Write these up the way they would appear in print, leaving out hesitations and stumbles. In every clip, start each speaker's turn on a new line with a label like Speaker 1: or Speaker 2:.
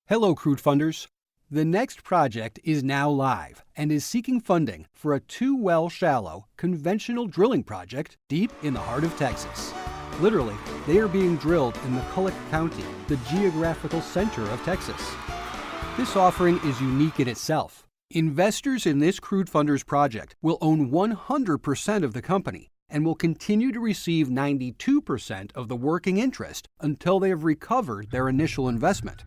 Speaker 1: Hello, crude funders. The next project is now live and is seeking funding for a 2-well shallow conventional drilling project deep in the heart of Texas. Literally, they are being drilled in McCulloch County, the geographical center of Texas. This offering is unique in itself. Investors in this crude funders project will own 100% of the company and will continue to receive 92% of the working interest until they have recovered their initial investment.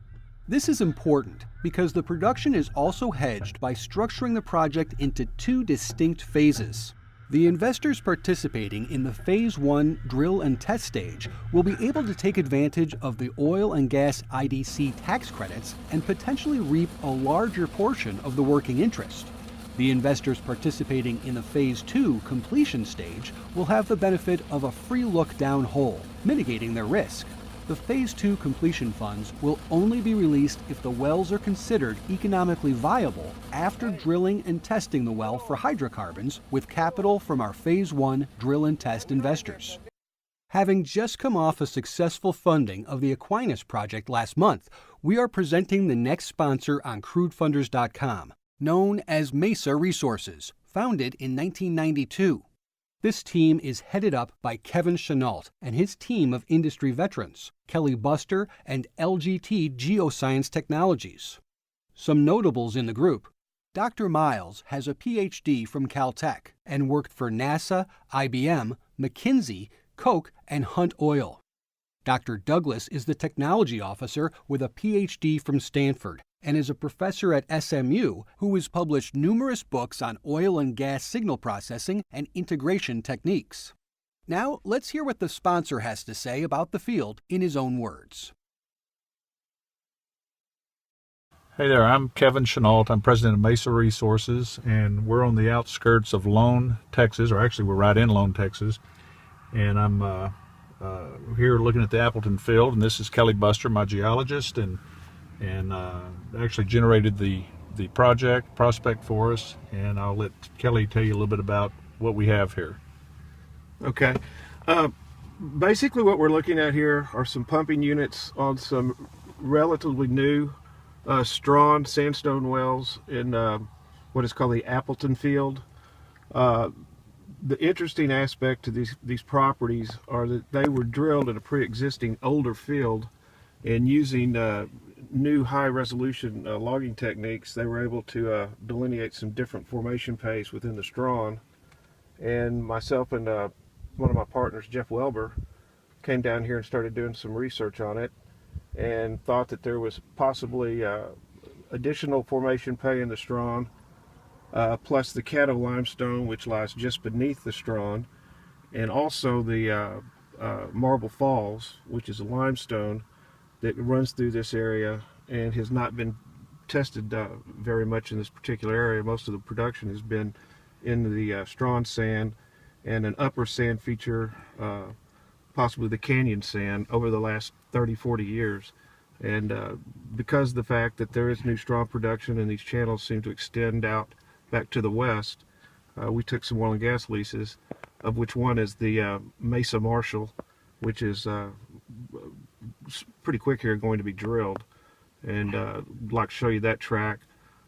Speaker 1: This is important because the production is also hedged by structuring the project into 2 distinct phases. The investors participating in the Phase 1 drill and test stage will be able to take advantage of the oil and gas IDC tax credits and potentially reap a larger portion of the working interest. The investors participating in the Phase 2 completion stage will have the benefit of a free look down hole, mitigating their risk. The Phase 2 completion funds will only be released if the wells are considered economically viable after drilling and testing the well for hydrocarbons with capital from our Phase 1 drill and test investors. Having just come off a successful funding of the Aquinas project last month, we are presenting the next sponsor on crudefunders.com, known as Mesa Resources, founded in 1992. This team is headed up by Kevin Chenault and his team of industry veterans, Kelly Buster and LGT Geoscience Technologies. Some notables in the group: Dr. Miles has a PhD from Caltech and worked for NASA, IBM, McKinsey, Koch, and Hunt Oil. Dr. Douglas is the technology officer with a PhD from Stanford and is a professor at SMU who has published numerous books on oil and gas signal processing and integration techniques. Now, let's hear what the sponsor has to say about the field in his own words.
Speaker 2: Hey there, I'm Kevin Chenault. I'm president of Mesa Resources, and we're on the outskirts of Lone, Texas, or actually we're right in Lone, Texas. And I'm here looking at the Appleton field, and this is Kelly Buster, my geologist, and actually generated the prospect for us, and I'll let Kelly tell you a little bit about what we have here.
Speaker 3: Okay. Basically what we're looking at here are some pumping units on some relatively new Strawn sandstone wells in what is called the Appleton field. The interesting aspect to these properties are that they were drilled in a pre-existing older field, and using new high-resolution logging techniques, they were able to delineate some different formation pays within the Strawn. And myself and one of my partners, Jeff Welber, came down here and started doing some research on it, and thought that there was possibly additional formation pay in the Strawn, plus the Caddo limestone, which lies just beneath the Strawn, and also the Marble Falls, which is a limestone that runs through this area and has not been tested very much in this particular area. Most of the production has been in the Strawn sand and an upper sand feature, possibly the Canyon sand, over the last 30-40 years. And because of the fact that there is new Strawn production and these channels seem to extend out back to the west, we took some oil and gas leases, of which one is the Mesa Marshall, which is pretty quick here going to be drilled. And I'd like to show you that track.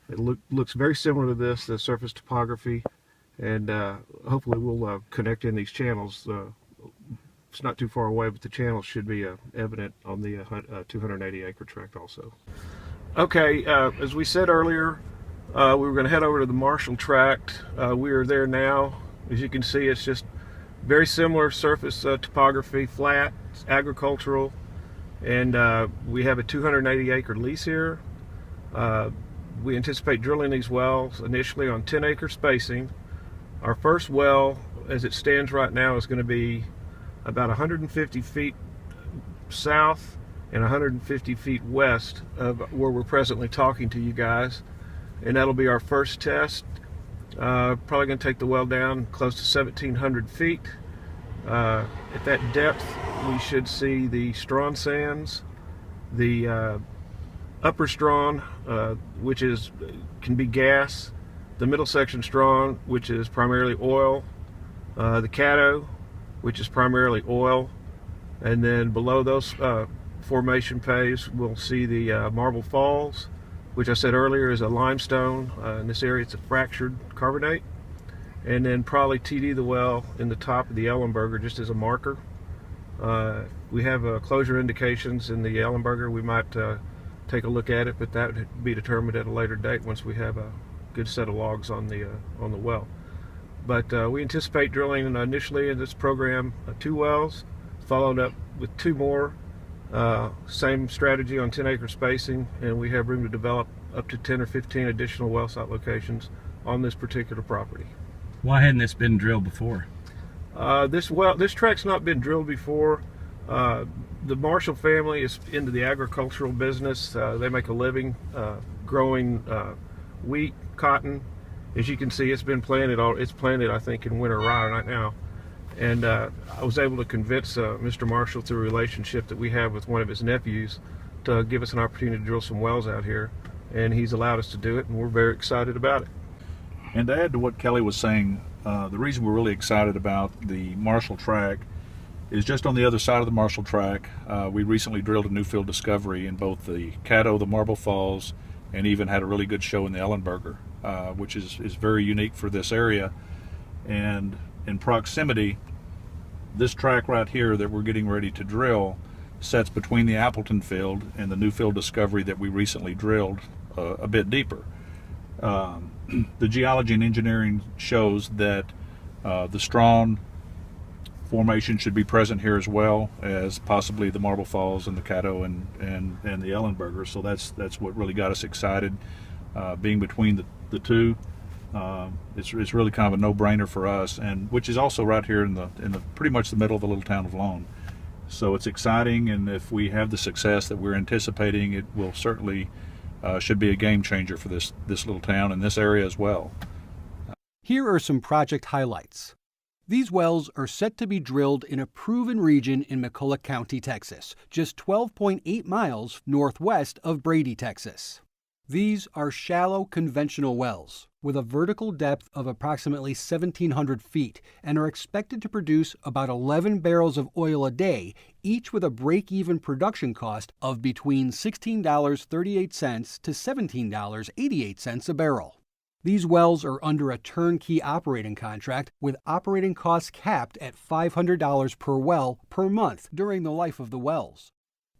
Speaker 3: It looks very similar to this, the surface topography, and hopefully we'll connect in these channels. It's not too far away, but the channels should be evident on the 280 acre tract also. Okay, as we said earlier, we were going to head over to the Marshall tract. We are there now. As you can see, it's just very similar surface topography, flat, it's agricultural, and we have a 280 acre lease here. We anticipate drilling these wells initially on 10 acre spacing. Our first well, as it stands right now, is going to be about 150 feet south and 150 feet west of where we're presently talking to you guys, and that'll be our first test. Probably going to take the well down close to 1,700 feet. At that depth, we should see the Strawn sands, the upper Strawn, which can be gas, the middle section Strawn, which is primarily oil, the Caddo, which is primarily oil, and then below those formation pays, we'll see the Marble Falls, which I said earlier is a limestone. In this area, it's a fractured carbonate. And then probably TD the well in the top of the Ellenberger just as a marker. We have closure indications in the Ellenberger. We might take a look at it, but that would be determined at a later date once we have a good set of logs on the well. But we anticipate drilling initially in this program 2 wells, followed up with 2 more. Same strategy on 10-acre spacing, and we have room to develop up to 10 or 15 additional well site locations on this particular property.
Speaker 4: Why hadn't this been drilled before?
Speaker 3: This track's not been drilled before. The Marshall family is into the agricultural business. They make a living growing wheat, cotton. As you can see, it's been planted. It's planted, I think, in winter rye right now. And I was able to convince Mr. Marshall through a relationship that we have with one of his nephews to give us an opportunity to drill some wells out here. And he's allowed us to do it, and we're very excited about it.
Speaker 2: And to add to what Kelly was saying, the reason we're really excited about the Marshall track is just on the other side of the Marshall track. We recently drilled a new field discovery in both the Caddo, the Marble Falls, and even had a really good show in the Ellenberger, which is very unique for this area. And in proximity, this track right here that we're getting ready to drill sets between the Appleton field and the new field discovery that we recently drilled a bit deeper. The geology and engineering shows that the Strawn formation should be present here as well as possibly the Marble Falls and the Caddo and the Ellenberger. So that's what really got us excited. Being between the two, it's really kind of a no-brainer for us, and which is also right here in the pretty much the middle of the little town of Lone. So it's exciting, and if we have the success that we're anticipating, it will certainly should be a game changer for this little town and this area as well.
Speaker 1: Here are some project highlights. These wells are set to be drilled in a proven region in McCulloch County, Texas, just 12.8 miles northwest of Brady, Texas. These are shallow conventional wells with a vertical depth of approximately 1,700 feet and are expected to produce about 11 barrels of oil a day, each with a break-even production cost of between $16.38 to $17.88 a barrel. These wells are under a turnkey operating contract with operating costs capped at $500 per well per month during the life of the wells.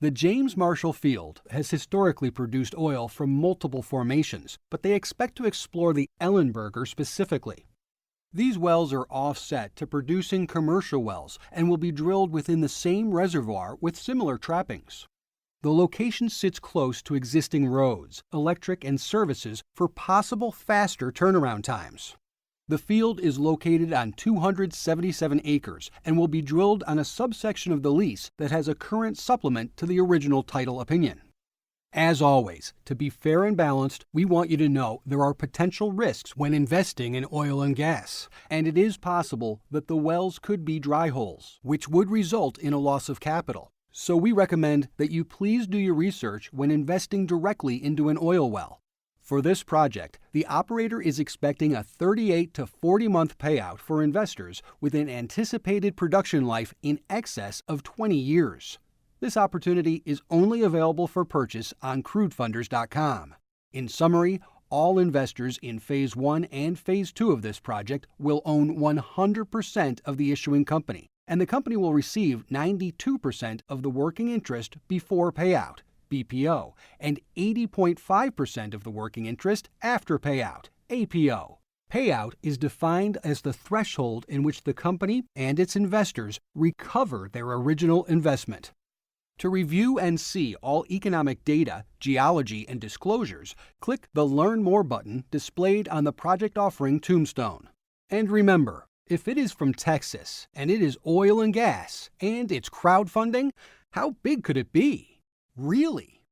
Speaker 1: The James Marshall Field has historically produced oil from multiple formations, but they expect to explore the Ellenberger specifically. These wells are offset to producing commercial wells and will be drilled within the same reservoir with similar trappings. The location sits close to existing roads, electric, and services for possible faster turnaround times. The field is located on 277 acres and will be drilled on a subsection of the lease that has a current supplement to the original title opinion. As always, to be fair and balanced, we want you to know there are potential risks when investing in oil and gas, and it is possible that the wells could be dry holes, which would result in a loss of capital. So we recommend that you please do your research when investing directly into an oil well. For this project, the operator is expecting a 38 to 40-month payout for investors with an anticipated production life in excess of 20 years. This opportunity is only available for purchase on crudefunders.com. In summary, all investors in Phase 1 and Phase 2 of this project will own 100% of the issuing company, and the company will receive 92% of the working interest before payout, BPO, and 80.5% of the working interest after payout, APO. Payout is defined as the threshold in which the company and its investors recover their original investment. To review and see all economic data, geology, and disclosures, click the Learn More button displayed on the project offering tombstone. And remember, if it is from Texas, and it is oil and gas, and it's crowdfunding, how big could it be? Really?